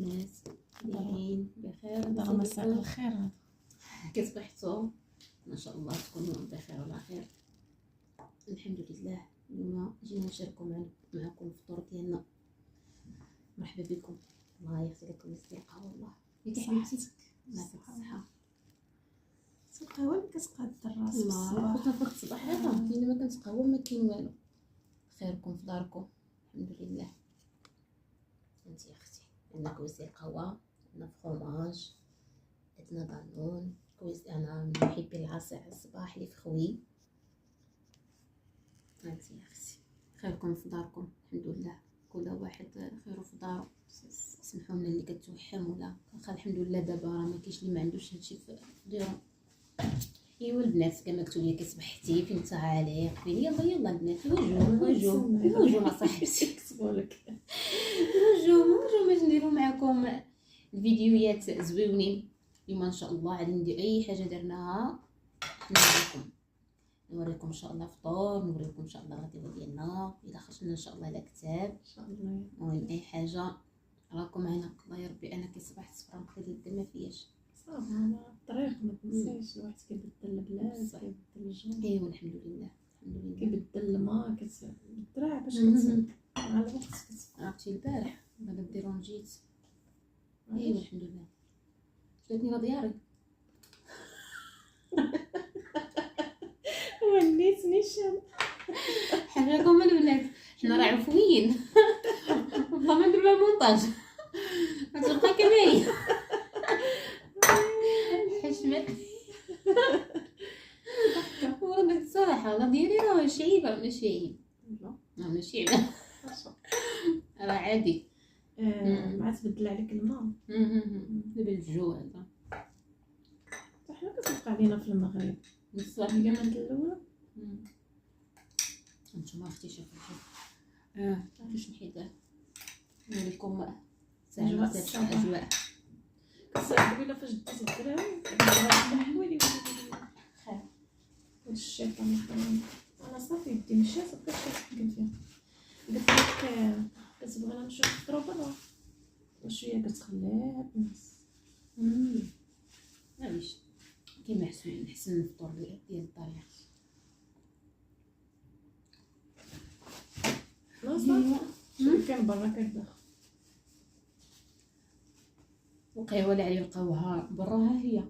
البنات دايرين بخير؟ الله مساك الخير. كيف صبحتوا؟ ما شاء الله تكونوا بخير وعلى خير. الحمد لله. اليوم جينا نشاركوا معكم الفطور ديالنا. مرحبا بكم. الله يغفر لكم ويسر القهوه. والله ياك حبيبتي يعطيك الصحه. القهوه اللي كتقاد الراس في الله الصباح. كنت في الصباح هذا كاين ما كنتقهوى ما كاين والو. خيركم في داركم الحمد لله. انت يا اختي عندنا كويس القهوه، عندنا فخوماج، عندنا دانون كويس. انا من محبي العصير الصباح اللي فخوي. انت يا اختي خيركم في داركم الحمد لله. كل واحد خيره في دارو. سمحوا لنا اللي كتوحم ولا واخا الحمد لله دابا راه ما كاينش اللي ما عندوش هادشي في ديرو. ايوا البنات كما قلتوا لي كصبحتي فين تعاليق فين يلا البنات وجو ما صاحبتي كتبوا لك وجو باش نديرو معكم الفيديوهات زويونين. اليوم ان شاء الله غادي ندير اي حاجه درناها نوريكم ان شاء الله فطور، نوريكم ان شاء الله الغدوه ديالنا الا خرجنا ان شاء الله على كتاب ان شاء الله. المهم اي حاجه راكم معنا. الله يا ربي انا كيصبح الصفرا مخلي الدم ما فياش. صافي على الطريق ما تنساش الواحد كيبدل البلاد كيبدل الجو. ايوا الحمد لله الحمد لله. كيبدل الماء كتبدل باش مع الوقت عرفتي البارح بعد ديرون جيت. ايوا الحمد لله. جاتني لا دياري وليتني شام حاجاكم البنات حنا راه عفويين والله ما ندير لها مونتاج غتبقى كما هي حشمت والله الصراحه لا ديالي راه شعيبه ماشي عيب. لا ماشي عيب راه عادي. مع تبدل عليك الماء دابا الجو هذا حنا كتبقى علينا في المغرب بصح هي من الاولى. نتوما اختي شوفوا باش نحيد نوريكم ساعه الاجواء. قبيله فاش ديت الدراري حوالي خير والشيطان انا صافي يدي مشات بقيت كنحكم فيها. قلت لك كتبغينا نمشيو نفطرو برا وشويه كتخليها تنعس. معليش كيما نحسن الفطور ديال الطريق. لا صافي شوف كان برا كداخل وقيوه اللي عليه القهوه برا ها هي